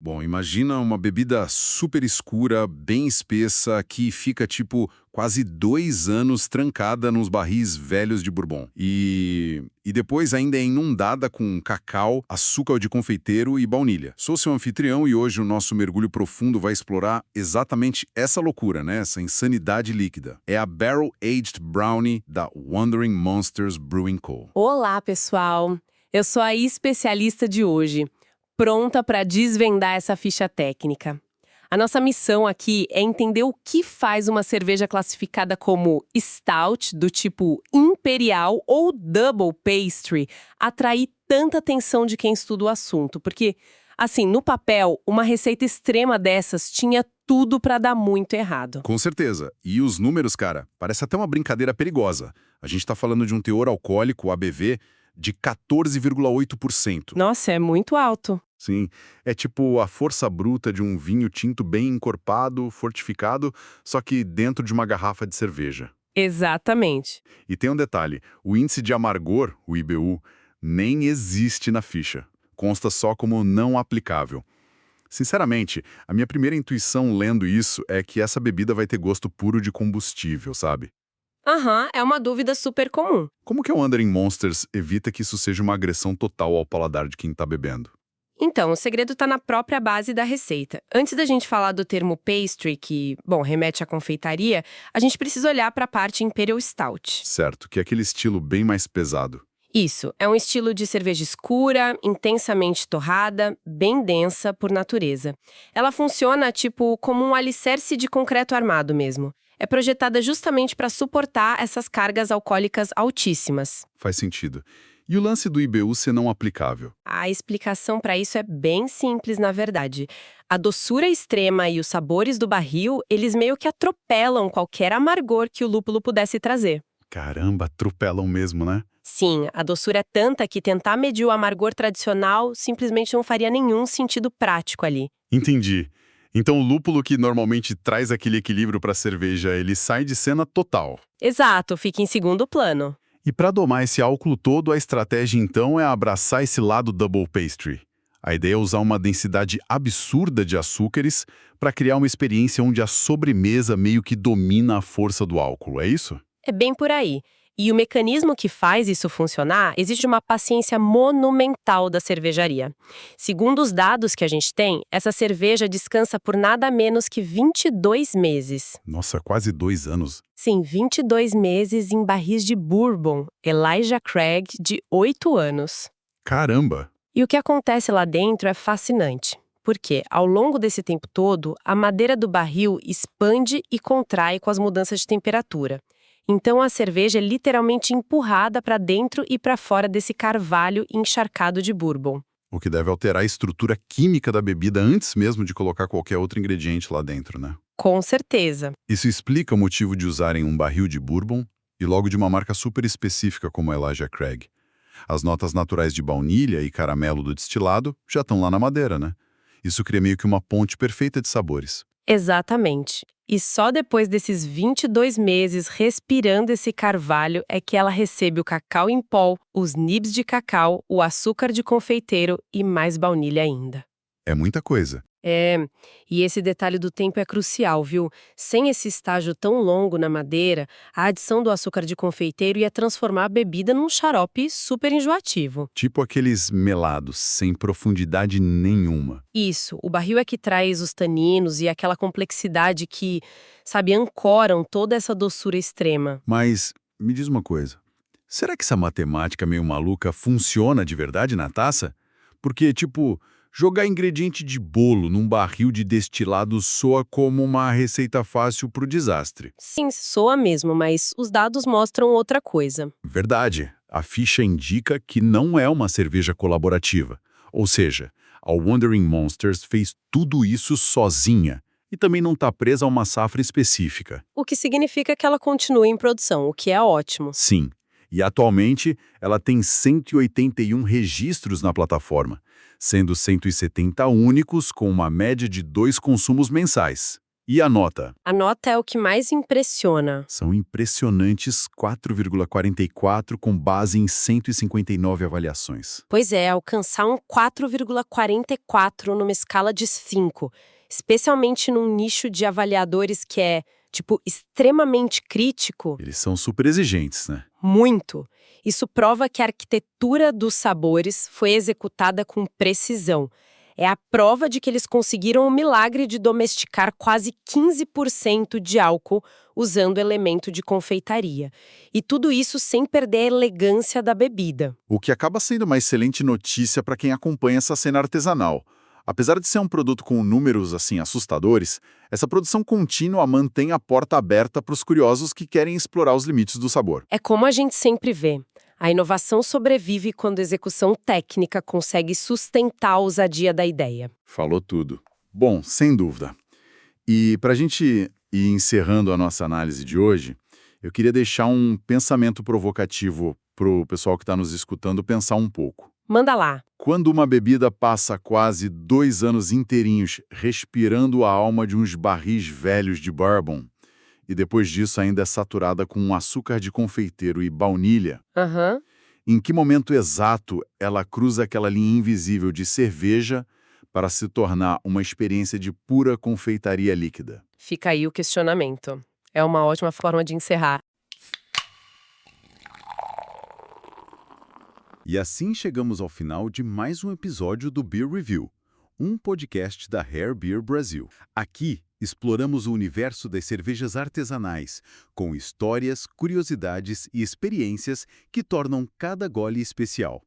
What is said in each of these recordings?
Bom, imagina uma bebida super escura, bem espessa, que fica, tipo, quase 2 anos trancada nos barris velhos de Bourbon. E depois ainda é inundada com cacau, açúcar de confeiteiro e baunilha. Sou seu anfitrião e hoje o nosso mergulho profundo vai explorar exatamente essa loucura, né? Essa insanidade líquida. É a Barrel Aged Brownie da Wandering Monsters Brewing Co. Olá, pessoal! Eu sou a especialista de hoje, pronta para desvendar essa ficha técnica. A nossa missão aqui é entender o que faz uma cerveja classificada como stout, do tipo imperial ou double pastry, atrair tanta atenção de quem estuda o assunto. Porque, assim, no papel, uma receita extrema dessas tinha tudo para dar muito errado. Com certeza. E os números, cara, parece até uma brincadeira perigosa. A gente tá falando de um teor alcoólico, ABV, de 14,8%. Nossa, é muito alto. Sim, é tipo a força bruta de um vinho tinto bem encorpado, fortificado, só que dentro de uma garrafa de cerveja. Exatamente. E tem um detalhe, o índice de amargor, o IBU, nem existe na ficha. Consta só como não aplicável. Sinceramente, a minha primeira intuição lendo isso é que essa bebida vai ter gosto puro de combustível, sabe? Aham, é uma dúvida super comum. Como que o Wandering Monsters evita que isso seja uma agressão total ao paladar de quem tá bebendo? Então, o segredo está na própria base da receita. Antes da gente falar do termo pastry, que, bom, remete à confeitaria, a gente precisa olhar para a parte Imperial Stout. Certo, que é aquele estilo bem mais pesado. Isso, é um estilo de cerveja escura, intensamente torrada, bem densa por natureza. Ela funciona, tipo, como um alicerce de concreto armado mesmo. É projetada justamente para suportar essas cargas alcoólicas altíssimas. Faz sentido. E o lance do IBU ser não aplicável? A explicação para isso é bem simples, na verdade. A doçura extrema e os sabores do barril, eles meio que atropelam qualquer amargor que o lúpulo pudesse trazer. Caramba, atropelam mesmo, né? Sim, a doçura é tanta que tentar medir o amargor tradicional simplesmente não faria nenhum sentido prático ali. Entendi. Então o lúpulo que normalmente traz aquele equilíbrio para a cerveja, ele sai de cena total. Exato, fica em segundo plano. E para domar esse álcool todo, a estratégia então é abraçar esse lado double pastry. A ideia é usar uma densidade absurda de açúcares para criar uma experiência onde a sobremesa meio que domina a força do álcool, é isso? É bem por aí. E o mecanismo que faz isso funcionar exige uma paciência monumental da cervejaria. Segundo os dados que a gente tem, essa cerveja descansa por nada menos que 22 meses. Nossa, quase 2 anos. Sim, 22 meses em barris de bourbon, Elijah Craig, de 8 anos. Caramba! E o que acontece lá dentro é fascinante. Porque, ao longo desse tempo todo, a madeira do barril expande e contrai com as mudanças de temperatura. Então a cerveja é literalmente empurrada para dentro e para fora desse carvalho encharcado de bourbon. O que deve alterar a estrutura química da bebida antes mesmo de colocar qualquer outro ingrediente lá dentro, né? Com certeza. Isso explica o motivo de usarem um barril de bourbon e logo de uma marca super específica como a Elijah Craig. As notas naturais de baunilha e caramelo do destilado já estão lá na madeira, né? Isso cria meio que uma ponte perfeita de sabores. Exatamente. E só depois desses 22 meses respirando esse carvalho é que ela recebe o cacau em pó, os nibs de cacau, o açúcar de confeiteiro e mais baunilha ainda. É muita coisa. E esse detalhe do tempo é crucial, viu? Sem esse estágio tão longo na madeira, a adição do açúcar de confeiteiro ia transformar a bebida num xarope super enjoativo. Tipo aqueles melados, sem profundidade nenhuma. Isso, o barril é que traz os taninos e aquela complexidade que, sabe, ancoram toda essa doçura extrema. Mas, me diz uma coisa. Será que essa matemática meio maluca funciona de verdade na taça? Porque, tipo, jogar ingrediente de bolo num barril de destilado soa como uma receita fácil pro desastre. Sim, soa mesmo, mas os dados mostram outra coisa. Verdade. A ficha indica que não é uma cerveja colaborativa. Ou seja, a Wandering Monsters fez tudo isso sozinha e também não está presa a uma safra específica. O que significa que ela continua em produção, o que é ótimo. Sim. E atualmente ela tem 181 registros na plataforma, sendo 170 únicos com uma média de 2 consumos mensais. E a nota? A nota é o que mais impressiona. São impressionantes 4,44 com base em 159 avaliações. Pois é, alcançar um 4,44 numa escala de 5, especialmente num nicho de avaliadores que é, extremamente crítico. Eles são super exigentes, né? Muito. Isso prova que a arquitetura dos sabores foi executada com precisão. É a prova de que eles conseguiram o milagre de domesticar quase 15% de álcool usando elemento de confeitaria. E tudo isso sem perder a elegância da bebida. O que acaba sendo uma excelente notícia para quem acompanha essa cena artesanal. Apesar de ser um produto com números assim assustadores, essa produção contínua mantém a porta aberta para os curiosos que querem explorar os limites do sabor. É como a gente sempre vê. A inovação sobrevive quando a execução técnica consegue sustentar a ousadia da ideia. Falou tudo. Bom, sem dúvida. E para a gente ir encerrando a nossa análise de hoje, eu queria deixar um pensamento provocativo para o pessoal que está nos escutando pensar um pouco. Manda lá. Quando uma bebida passa quase 2 anos inteirinhos respirando a alma de uns barris velhos de bourbon, e depois disso ainda é saturada com açúcar de confeiteiro e baunilha, em que momento exato ela cruza aquela linha invisível de cerveja para se tornar uma experiência de pura confeitaria líquida? Fica aí o questionamento. É uma ótima forma de encerrar. E assim chegamos ao final de mais um episódio do Beer Review, um podcast da Rare Beer Brasil. Aqui exploramos o universo das cervejas artesanais, com histórias, curiosidades e experiências que tornam cada gole especial.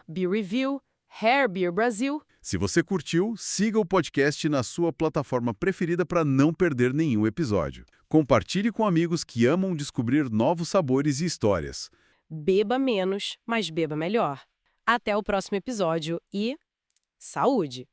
Beer Review, Rare Beer Brasil. Se você curtiu, siga o podcast na sua plataforma preferida para não perder nenhum episódio. Compartilhe com amigos que amam descobrir novos sabores e histórias. Beba menos, mas beba melhor. Até o próximo episódio e saúde!